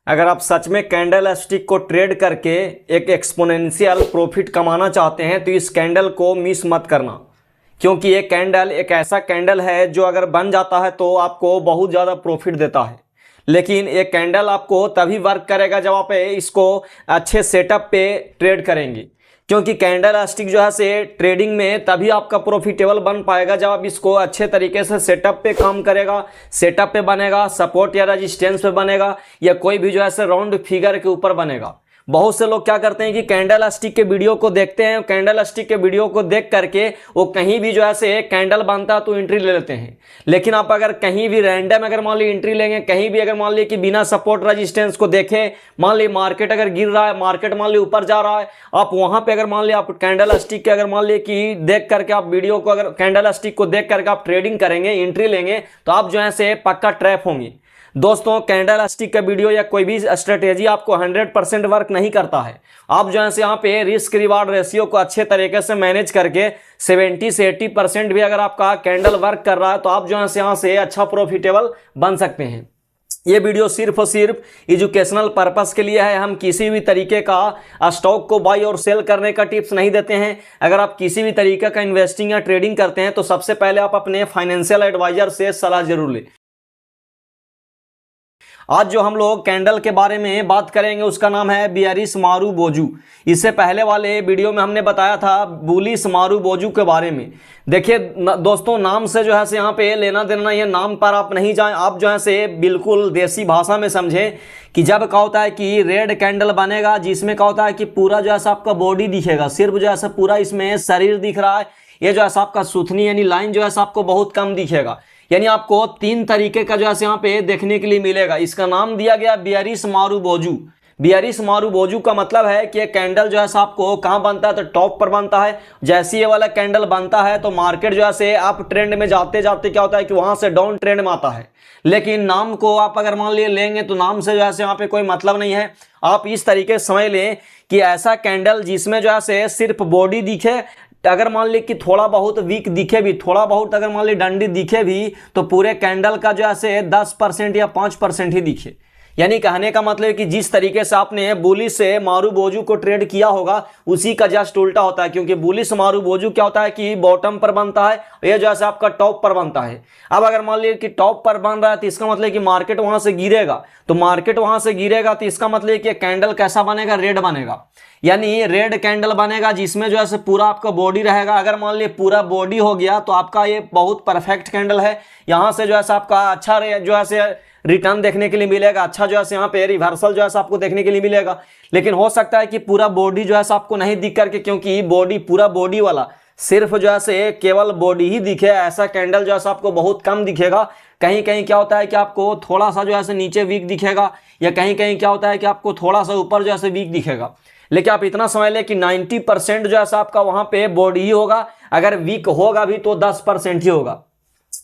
अगर आप सच में कैंडल स्टिक को ट्रेड करके एक एक्सपोनेंशियल प्रॉफिट कमाना चाहते हैं तो इस कैंडल को मिस मत करना, क्योंकि ये कैंडल एक ऐसा कैंडल है जो अगर बन जाता है तो आपको बहुत ज़्यादा प्रॉफिट देता है। लेकिन ये कैंडल आपको तभी वर्क करेगा जब आप इसको अच्छे सेटअप पे ट्रेड करेंगे, क्योंकि कैंडल स्टिक जो है से ट्रेडिंग में तभी आपका प्रॉफिटेबल बन पाएगा जब आप इसको अच्छे तरीके से सेटअप पे काम करेगा, सेटअप पे बनेगा, सपोर्ट या रेजिस्टेंस पे बनेगा, या कोई भी जो है से राउंड फिगर के ऊपर बनेगा। बहुत से लोग क्या करते हैं कि कैंडल स्टिक के वीडियो को देखते हैं, कैंडल स्टिक के वीडियो को देख करके वो कहीं भी जो है से कैंडल बनता है तो एंट्री ले लेते हैं। लेकिन आप अगर कहीं भी रैंडम अगर मान ली एंट्री लेंगे, कहीं भी अगर मान ली कि बिना सपोर्ट रेजिस्टेंस को देखे, मान ली मार्केट अगर गिर रहा है, मार्केट मान ली ऊपर जा रहा है, आप वहां पे अगर मान ली आप कैंडल स्टिक के अगर मान ली कि देख करके आप वीडियो को अगर कैंडल स्टिक को देख करके आप ट्रेडिंग करेंगे, एंट्री लेंगे, तो आप जो है से पक्का ट्रैप होंगे। दोस्तों, कैंडल स्टिक का वीडियो या कोई भी स्ट्रेटेजी आपको 100% वर्क नहीं करता है। आप जो है से यहाँ पे रिस्क रिवार्ड रेशियो को अच्छे तरीके से मैनेज करके 70 से 80% भी अगर आपका कैंडल वर्क कर रहा है तो आप जो है से यहाँ से अच्छा प्रॉफिटेबल बन सकते हैं। ये वीडियो सिर्फ और सिर्फ एजुकेशनल पर्पस के लिए है। हम किसी भी तरीके का स्टॉक को बाई और सेल करने का टिप्स नहीं देते हैं। अगर आप किसी भी तरीके का इन्वेस्टिंग या ट्रेडिंग करते हैं तो सबसे पहले आप अपने फाइनेंशियल एडवाइजर से सलाह जरूर लें। आज जो हम लोग कैंडल के बारे में बात करेंगे उसका नाम है बियरिश मारुबोजू। इससे पहले वाले वीडियो में हमने बताया था बुलिश मारुबोजू के बारे में। देखिए दोस्तों, नाम से जो है से यहाँ पे लेना देना, ये नाम पर आप नहीं जाएं। आप जो है से बिल्कुल देसी भाषा में समझें कि जब क्या होता है कि रेड कैंडल बनेगा जिसमें क्या होता है कि पूरा जो है आपका बॉडी दिखेगा, सिर्फ जो है पूरा इसमें शरीर दिख रहा है, ये जो है आपका सुथनी यानी लाइन जो है आपको बहुत कम दिखेगा। यानी आपको 3 तरीके का जो है यहाँ पे देखने के लिए मिलेगा। इसका नाम दिया गया बियरिश मारुबोजू। बियरिश मारुबोजू का मतलब है कि ये कैंडल जो है आपको कहाँ बनता है तो टॉप पर बनता है। जैसे ये वाला कैंडल बनता है तो मार्केट जो है से अप ट्रेंड में जाते जाते क्या होता है कि वहां से डाउन ट्रेंड में आता है। लेकिन नाम को आप अगर मान लिए लेंगे तो नाम से जो है यहाँ पे कोई मतलब नहीं है। आप इस तरीके से समझ लें कि ऐसा कैंडल जिसमें जो है से सिर्फ बॉडी दिखे, अगर मान ली कि थोड़ा बहुत वीक दिखे भी, थोड़ा बहुत अगर मान ली डंडी दिखे भी, तो पूरे कैंडल का जो है 10% या 5% ही दिखे। यानी कहने का मतलब कि जिस तरीके से आपने बुलिश से मारुबोजू को ट्रेड किया होगा उसी का जस्ट उल्टा होता है, क्योंकि बुलिश मारुबोजू क्या होता है कि बॉटम पर बनता है, ये जो है आपका टॉप पर बनता है। अब अगर मान लीजिए कि टॉप पर बन रहा है तो इसका मतलब कि मार्केट वहां से गिरेगा, तो मार्केट वहां से गिरेगा तो इसका मतलब कि कैंडल कैसा बनेगा, रेड बनेगा। यानी रेड कैंडल बनेगा जिसमें जो है पूरा आपका बॉडी रहेगा। अगर मान लीजिए पूरा बॉडी हो गया तो आपका ये बहुत परफेक्ट कैंडल है। यहाँ से जो है आपका अच्छा जो है रिटर्न देखने के लिए मिलेगा, अच्छा जो है यहाँ पे रिवर्सल जो है आपको देखने के लिए मिलेगा। लेकिन हो सकता है कि पूरा बॉडी जो है आपको नहीं दिख करके, क्योंकि बॉडी पूरा बॉडी वाला सिर्फ जो है केवल बॉडी ही दिखे, ऐसा कैंडल जो है आपको बहुत कम दिखेगा। कहीं कहीं क्या होता है कि आपको थोड़ा सा जो है नीचे वीक दिखेगा, या कहीं कहीं क्या होता है कि आपको थोड़ा सा ऊपर जो है वीक दिखेगा। लेकिन आप इतना समझ लें कि 90% जो है आपका वहां पे बॉडी ही होगा। अगर वीक होगा भी तो 10% ही होगा।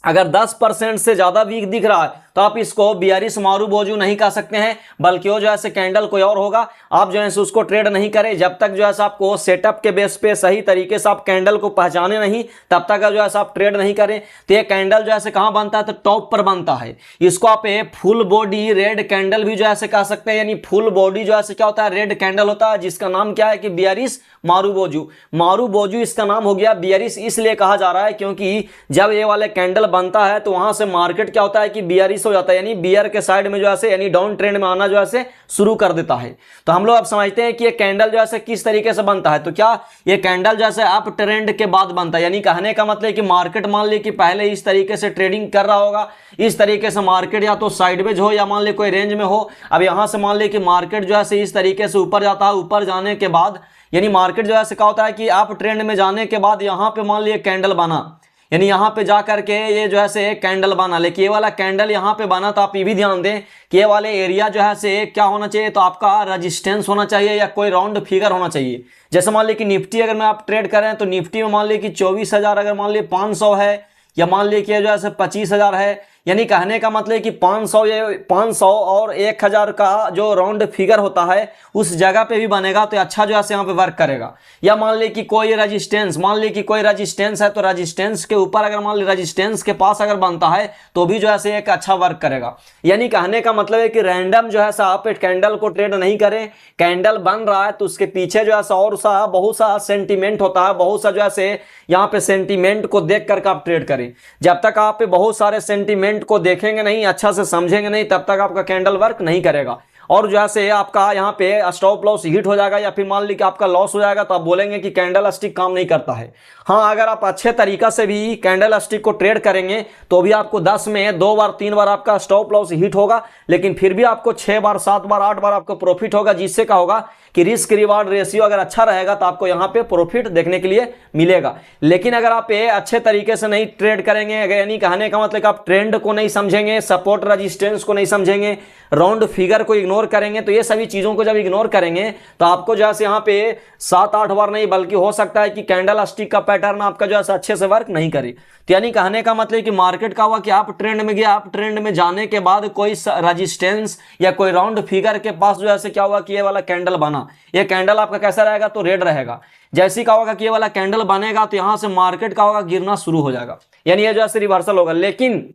अगर 10% से ज्यादा वीक दिख रहा है तो आप इसको बियरिश मारुबोजू नहीं कह सकते हैं, बल्कि वो जो है कैंडल कोई और होगा। आप जो है उसको ट्रेड नहीं करें जब तक जो है आपको सेटअप के बेस पे सही तरीके से आप कैंडल को पहचाने नहीं, तब तक जो है आप ट्रेड नहीं करें। तो ये कैंडल जो है कहाँ बनता है तो टॉप पर बनता है। इसको आप फुल बॉडी रेड कैंडल भी जो है कह सकते हैं। यानी फुल बॉडी जो है क्या होता है, रेड कैंडल होता है, जिसका नाम क्या है कि बियरिश मारुबोजू। मारुबोजू इसका नाम हो गया। बियरिश इसलिए कहा जा रहा है क्योंकि जब ये वाले कैंडल बनता है तो वहां से मार्केट क्या होता है कि बियरिश हो जाता है, यानी बियर के साइड में जो है यानी डाउन ट्रेंड में आना जो है शुरू कर देता है। तो हम लोग अब समझते हैं कि ये कैंडल जो है किस तरीके से बनता है। तो क्या ये कैंडल जो है अप ट्रेंड के बाद बनता है, यानी कहने का मतलब कि मार्केट मान ली कि पहले इस तरीके से ट्रेडिंग कर रहा होगा, इस तरीके से मार्केट या तो साइडवेज हो या मान ली कोई रेंज में हो। अब यहां से मान ली कि मार्केट जो है इस तरीके से ऊपर जाता है, ऊपर जाने के बाद यानी मार्केट जो है क्या होता है कि अप ट्रेंड में जाने के बाद यहाँ पे मान ली कैंडल बना, यानी यहाँ पे जा करके ये जो है कैंडल बना। लेकिन ये वाला कैंडल यहाँ पे बना तो आप ये भी ध्यान दें कि ये वाले एरिया जो है क्या होना चाहिए, तो आपका रेजिस्टेंस होना चाहिए या कोई राउंड फिगर होना चाहिए। जैसे मान ली कि निफ्टी अगर मैं आप ट्रेड करें तो निफ्टी में मान ली कि 24,000 अगर मान ली 500 है, या मान ली कि जो है 25,000 है, यानी कहने का मतलब कि 500 और 1000 का जो राउंड फिगर होता है उस जगह पे भी बनेगा तो अच्छा जो है यहाँ पे वर्क करेगा। या मान ली कि कोई रेजिस्टेंस है तो रेजिस्टेंस के ऊपर अगर मान ली रेजिस्टेंस के पास अगर बनता है तो भी जो है एक अच्छा वर्क करेगा। यानी कहने का मतलब है कि रैंडम जो है आप कैंडल को ट्रेड नहीं करें। कैंडल बन रहा है तो उसके पीछे जो है और सा बहुत सा सेंटीमेंट होता है, बहुत सा जो है यहाँ पे सेंटीमेंट को देख करके आप ट्रेड करें। जब तक आप पे बहुत सारे सेंटीमेंट को देखेंगे नहीं, अच्छा से समझेंगे नहीं, तब तक आपका कैंडल वर्क नहीं करेगा और जो है आपका यहाँ पे स्टॉप लॉस हिट हो जाएगा या फिर मान ली कि आपका लॉस हो जाएगा तो आप बोलेंगे कि कैंडल स्टिक काम नहीं करता है। हाँ, अगर आप अच्छे तरीका से भी कैंडल स्टिक को ट्रेड करेंगे तो भी आपको 10 में 2 बार 3 बार आपका स्टॉप लॉस हिट होगा, लेकिन फिर भी आपको 6 बार 7 बार 8 बार आपको प्रॉफिट होगा, जिससे क्या होगा कि रिस्क रिवार्ड रेशियो अगर अच्छा रहेगा तो आपको यहाँ पे प्रॉफिट देखने के लिए मिलेगा। लेकिन अगर आप ये अच्छे तरीके से नहीं ट्रेड करेंगे, यानी कहने का मतलब कि आप ट्रेंड को नहीं समझेंगे, सपोर्ट रेजिस्टेंस को नहीं समझेंगे, राउंड फिगर को इग्नोर करेंगे, तो ये सभी चीजों को जब इग्नोर करेंगे तो आपको जो है यहाँ पे 7-8 बार नहीं बल्कि हो सकता है कि कैंडल स्टिक का पैटर्न आपका जो है अच्छे से वर्क नहीं करे। तो यानी कहने का मतलब कि मार्केट का हुआ कि आप ट्रेंड में गए, आप ट्रेंड में जाने के बाद कोई रेजिस्टेंस या कोई राउंड फिगर के पास जो है क्या हुआ कि ये वाला कैंडल बना, ये कैंडल आपका कैसा रहेगा तो रेड रहेगा। जैसे क्या होगा कि ये वाला कैंडल बनेगा तो यहां से मार्केट का होगा गिरना शुरू हो जाएगा, यानी ये जो है रिवर्सल होगा। लेकिन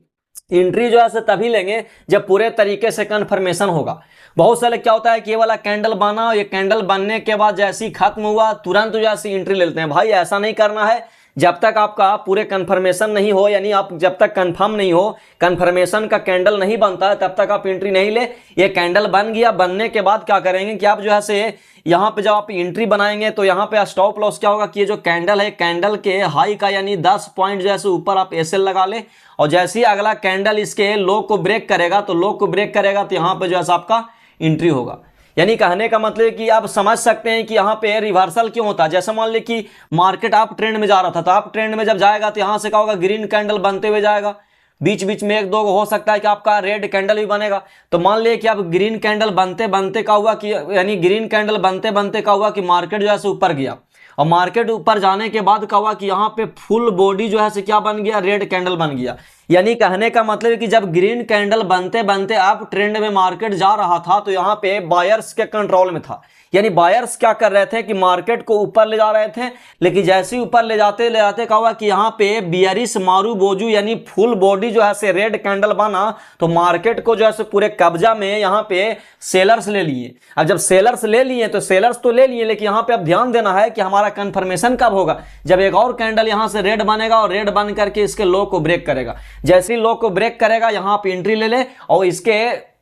एंट्री जो है तभी लेंगे जब पूरे तरीके से कन्फर्मेशन होगा। बहुत सारे क्या होता है कि ये वाला कैंडल बना, ये कैंडल बनने के बाद जैसे ही खत्म हुआ तुरंत जो है एंट्री ले लेते हैं। भाई ऐसा नहीं करना है, जब तक आपका पूरे कन्फर्मेशन नहीं हो, यानी आप जब तक कंफर्म नहीं हो, कन्फर्मेशन का कैंडल नहीं बनता है, तब तक आप एंट्री नहीं ले। ये कैंडल बन गया, बनने के बाद क्या करेंगे कि आप जो है यहाँ पे जब आप एंट्री बनाएंगे तो यहाँ पे स्टॉप लॉस क्या होगा कि ये जो कैंडल है, कैंडल के हाई का यानी 10 पॉइंट जैसे ऊपर आप एसएल लगा ले, और जैसे ही अगला कैंडल इसके लो को ब्रेक करेगा तो यहाँ पे जो है आपका एंट्री होगा। यानी कहने का मतलब कि आप समझ सकते हैं कि यहाँ पे रिवर्सल क्यों होता है। जैसे मान ली कि मार्केट आप ट्रेंड में जा रहा था, तो आप ट्रेंड में जब जाएगा तो यहाँ से क्या होगा, ग्रीन कैंडल बनते हुए जाएगा, बीच बीच में 1-2 हो सकता है कि आपका रेड कैंडल भी बनेगा। तो मान लिया कि आप ग्रीन कैंडल बनते बनते क्या हुआ कि यानी ग्रीन कैंडल बनते बनते क्या हुआ कि मार्केट जो है ऊपर गया, और मार्केट ऊपर जाने के बाद क्या हुआ कि यहाँ पे फुल बॉडी जो है क्या बन गया, रेड कैंडल बन गया। यानी कहने का मतलब है कि जब ग्रीन कैंडल बनते बनते आप ट्रेंड में मार्केट जा रहा था तो यहाँ पे बायर्स के कंट्रोल में था। यानी बायर्स क्या कर रहे थे कि मार्केट को ऊपर ले जा रहे थे, लेकिन जैसे ही ऊपर ले जाते क्या हुआ कि यहाँ पे बियरिश मारूबोजू यानी फुल बॉडी जो है रेड कैंडल बना, तो मार्केट को जो है पूरे कब्जा में यहाँ पे सेलर्स ले लिए। अब जब सेलर्स ले लिए तो सेलर्स तो ले लिए, लेकिन यहाँ पे अब ध्यान देना है कि हमारा कंफर्मेशन कब होगा, जब एक और कैंडल यहाँ से रेड बनेगा और रेड बन करके इसके लो को ब्रेक करेगा। जैसे ही लो को ब्रेक करेगा यहाँ पे एंट्री ले ले, और इसके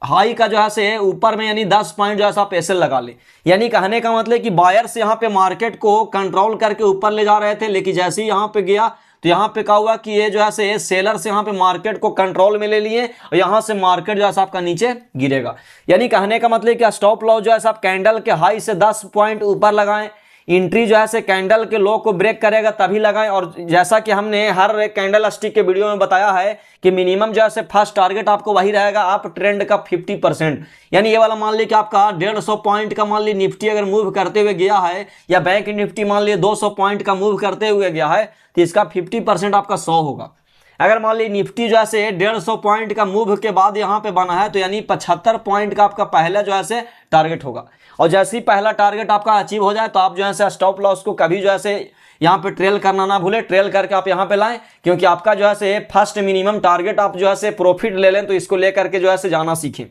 हाई का जो है ऊपर में यानी 10 पॉइंट जो है आप एसएल लगा ले। यानी कहने का मतलब कि बायर्स यहाँ पे मार्केट को कंट्रोल करके ऊपर ले जा रहे थे, लेकिन जैसे ही यहाँ पे गया तो यहाँ पे क्या हुआ कि ये जो है सेलर्स यहाँ पे मार्केट को कंट्रोल में ले लिए, और यहाँ से मार्केट जो है आपका नीचे गिरेगा। यानी कहने का मतलब कि स्टॉप लॉस जो है आप कैंडल के हाई से 10 पॉइंट ऊपर लगाएं, एंट्री जो है कैंडल के लो को ब्रेक करेगा तभी लगाएं। और जैसा कि हमने हर एक कैंडल स्टिक के वीडियो में बताया है कि मिनिमम जो है फर्स्ट टारगेट आपको वही रहेगा, आप ट्रेंड का 50%। यानी ये वाला मान ली कि आपका 150 पॉइंट का मान ली निफ्टी अगर मूव करते हुए गया है, या बैंक निफ्टी मान ली 200 पॉइंट का मूव करते हुए गया है, तो इसका 50% आपका 100 होगा। अगर मान ली निफ्टी जो है 150 पॉइंट का मूव के बाद यहाँ पे बना है, तो यानी 75 पॉइंट का आपका पहला जो है टारगेट होगा। और जैसे ही पहला टारगेट आपका अचीव हो जाए तो आप जो है स्टॉप लॉस को कभी जो है यहाँ पे ट्रेल करना ना भूले, ट्रेल करके आप यहाँ पे लाएं, क्योंकि आपका जो है फर्स्ट मिनिमम टारगेट आप जो है प्रॉफिट ले लें, तो इसको लेकर के जो है जाना सीखें।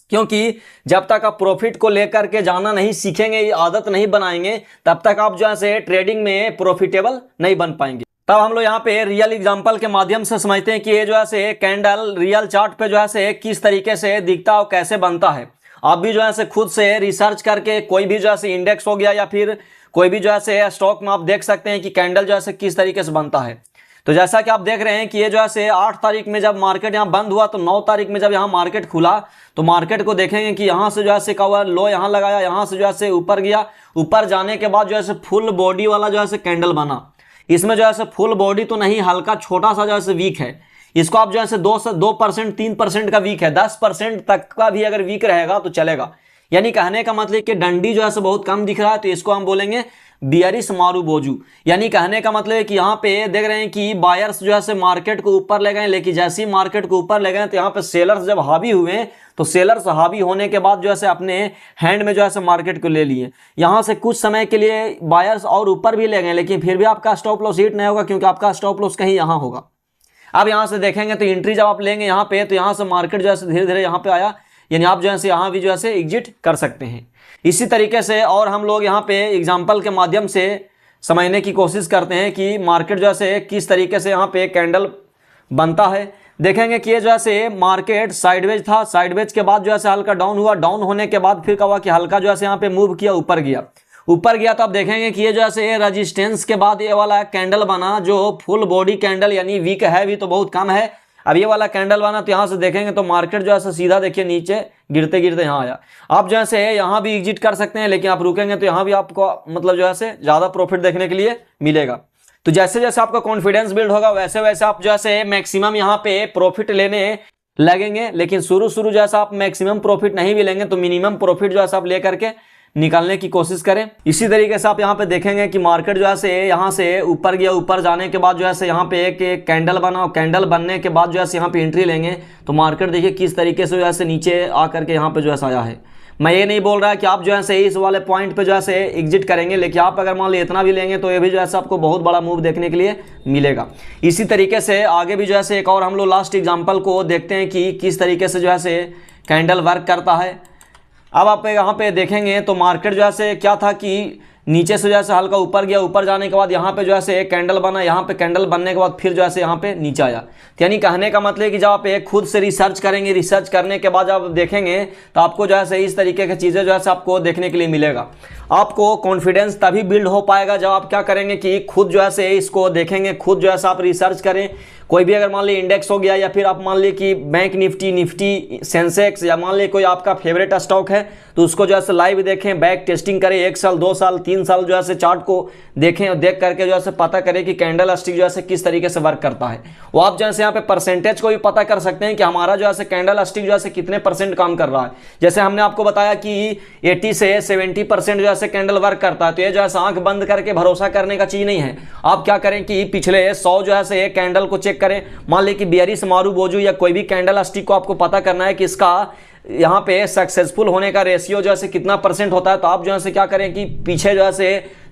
क्योंकि जब तक आप प्रॉफिट को लेकर के जाना नहीं सीखेंगे, ये आदत नहीं बनाएंगे, तब तक आप जो है ट्रेडिंग में प्रॉफिटेबल नहीं बन पाएंगे। तब हम लोग यहाँ पे रियल एग्जांपल के माध्यम से समझते हैं कि ये जो है कैंडल रियल चार्ट पे जो है किस तरीके से दिखता और कैसे बनता है। आप भी जो है खुद से रिसर्च करके कोई भी जो है इंडेक्स हो गया या फिर कोई भी जो है स्टॉक में आप देख सकते हैं कि कैंडल जो है किस तरीके से बनता है। तो जैसा कि आप देख रहे हैं कि ये जो है 8 तारीख में जब मार्केट यहाँ बंद हुआ, तो 9 तारीख में जब यहाँ मार्केट खुला तो मार्केट को देखेंगे कि यहाँ से जो है क्या हुआ, लो यहाँ लगाया, यहाँ से जो है ऊपर गया, ऊपर जाने के बाद जो है फुल बॉडी वाला जो है कैंडल बना। इसमें जो है फुल बॉडी तो नहीं, हल्का छोटा सा जो है वीक है, इसको आप जो है 2% 3% का वीक है, 10% तक का भी अगर वीक रहेगा तो चलेगा। यानी कहने का मतलब कि डंडी जो है बहुत कम दिख रहा है, तो इसको हम बोलेंगे बियरिश मारुबोजू। यानी कहने का मतलब है कि यहाँ पे देख रहे हैं कि बायर्स जो है से मार्केट को ऊपर ले गए, लेकिन जैसे ही मार्केट को ऊपर ले गए तो यहाँ पे सेलर्स जब हावी हुए तो सेलर्स हावी होने के बाद जो है से अपने हैंड में जो है से मार्केट को ले लिए। यहाँ से कुछ समय के लिए बायर्स और ऊपर भी ले गए, लेकिन फिर भी आपका स्टॉप लॉस हिट नहीं होगा, क्योंकि आपका स्टॉप लॉस कहीं यहाँ होगा। अब यहाँ से देखेंगे तो एंट्री जब आप लेंगे यहाँ पे, तो यहाँ से मार्केट जो है से धीरे धीरे यहाँ पे आया, यानी आप जो है से यहाँ भी जो है से एग्जिट कर सकते हैं। इसी तरीके से और हम लोग यहाँ पे एग्जाम्पल के माध्यम से समझने की कोशिश करते हैं कि मार्केट जो है से किस तरीके से यहाँ पे कैंडल बनता है। देखेंगे कि ये जो है से मार्केट साइडवेज था, साइडवेज के बाद जो है से हल्का डाउन हुआ, डाउन होने के बाद फिर क्या हुआ कि हल्का जो है से यहाँ पे मूव किया, ऊपर गया। ऊपर गया तो आप देखेंगे कि ये जो है रेजिस्टेंस के बाद ये वाला कैंडल बना जो फुल बॉडी कैंडल, यानी वीक है भी तो बहुत कम है। अब ये वाला कैंडल बना तो यहाँ से देखेंगे तो मार्केट जो है सीधा देखिए नीचे गिरते गिरते यहाँ आया। आप जो है यहाँ भी एग्जिट कर सकते हैं, लेकिन आप रुकेंगे तो यहाँ भी आपको मतलब जो है ज़्यादा प्रॉफिट देखने के लिए मिलेगा। तो जैसे जैसे आपका कॉन्फिडेंस बिल्ड होगा वैसे वैसे आप जो है मैक्सिमम यहाँ पे प्रॉफिट लेने लगेंगे। लेकिन शुरू जैसा आप मैक्सिमम प्रॉफिट नहीं भी लेंगे तो मिनिमम प्रॉफिट जो है आप ले करके निकालने की कोशिश करें। इसी तरीके से आप यहाँ पे देखेंगे कि मार्केट जो है यहाँ से ऊपर गया, ऊपर जाने के बाद जो है यहाँ पे एक कैंडल बना, कैंडल बनने के बाद जो है यहाँ पे एंट्री लेंगे तो मार्केट देखिए किस तरीके से जो है नीचे आकर के यहाँ पे जो है आया है। मैं ये नहीं बोल रहा कि आप जो है इस वाले पॉइंट पे जो है एग्जिट करेंगे, लेकिन आप अगर मान लीजिए इतना भी लेंगे तो ये भी जो है आपको बहुत बड़ा मूव देखने के लिए मिलेगा। इसी तरीके से आगे भी जो है एक और हम लोग लास्ट एग्जाम्पल को देखते हैं कि किस तरीके से जो है कैंडल वर्क करता है। अब आप यहाँ पे देखेंगे तो मार्केट जो है क्या था कि नीचे से जो है हल्का ऊपर गया, ऊपर जाने के बाद यहाँ पे जो है एक कैंडल बना, यहाँ पे कैंडल बनने के बाद फिर जो है यहाँ पे नीचे आया। तो यानी कहने का मतलब है कि जब आप एक खुद से रिसर्च करेंगे, रिसर्च करने के बाद जब देखेंगे तो आपको जो है इस तरीके की चीज़ें जो है आपको देखने के लिए मिलेगा। आपको कॉन्फिडेंस तभी बिल्ड हो पाएगा जब आप क्या करेंगे कि खुद जो है इसको देखेंगे, खुद जो है आप रिसर्च करें। कोई भी अगर मान लीजिए इंडेक्स हो गया या फिर आप मान लीजिए कि बैंक निफ्टी सेंसेक्स या मान लीजिए कोई आपका फेवरेट स्टॉक है तो उसको जो है लाइव देखें, बैक टेस्टिंग करें, 1 साल 2 साल 3 साल जो है चार्ट को देखें और देख करके जो है पता करें कि कैंडल स्टिक जो है किस तरीके से वर्क करता है। वो आप जो है यहाँ पे परसेंटेज को भी पता कर सकते हैं कि हमारा जो है कैंडल स्टिक जो है कितने % काम कर रहा है। जैसे हमने आपको बताया कि 80 से 70% जो है कैंडल वर्क करता है, तो ये जो है आंख बंद करके भरोसा करने का चीज नहीं है। आप क्या करें कि पिछले 100 जो है कैंडल को चेक करें। मान ली कि बियरिश मारुबोजू या कोई भी कैंडल स्टिक को आपको पता करना है कि इसका यहाँ पे सक्सेसफुल होने का रेशियो जो है कितना % होता है, तो आप जो है क्या करें कि पीछे जो है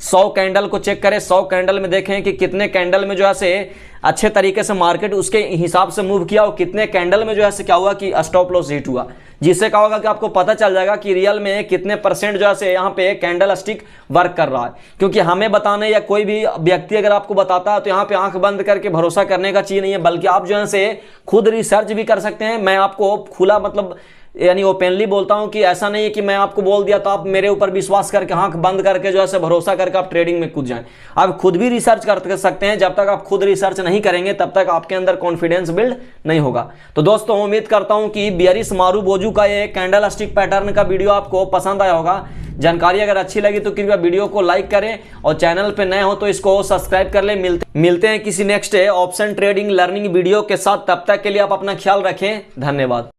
100 कैंडल को चेक करें। 100 कैंडल में देखें कि कितने कैंडल में जो है अच्छे तरीके से मार्केट उसके हिसाब से मूव किया और कितने कैंडल में जो है क्या हुआ कि स्टॉप लॉस हिट हुआ, जिससे क्या होगा कि आपको पता चल जाएगा कि रियल में कितने % जो है यहाँ पे कैंडल स्टिक वर्क कर रहा है। क्योंकि हमें बताने या कोई भी व्यक्ति अगर आपको बताता है तो यहाँ पे आंख बंद करके भरोसा करने का चीज नहीं है, बल्कि आप जो है खुद रिसर्च भी कर सकते हैं। मैं आपको खुला मतलब यानी ओपनली बोलता हूं कि ऐसा नहीं है कि मैं आपको बोल दिया तो आप मेरे ऊपर विश्वास करके आंख बंद करके जो है भरोसा करके आप ट्रेडिंग में कूद जाएं। आप खुद भी रिसर्च कर सकते हैं। जब तक आप खुद रिसर्च नहीं करेंगे तब तक आपके अंदर कॉन्फिडेंस बिल्ड नहीं होगा। तो दोस्तों उम्मीद करता हूं कि बियरिश मारुबोजू का ये कैंडल स्टिक पैटर्न का वीडियो आपको पसंद आया होगा। जानकारी अगर अच्छी लगी तो कृपया वीडियो को लाइक करें और चैनल पे नए हो तो इसको सब्सक्राइब कर लें। मिलते हैं किसी next option trading learning video के साथ। तब तक के लिए आप अपना ख्याल रखें। धन्यवाद।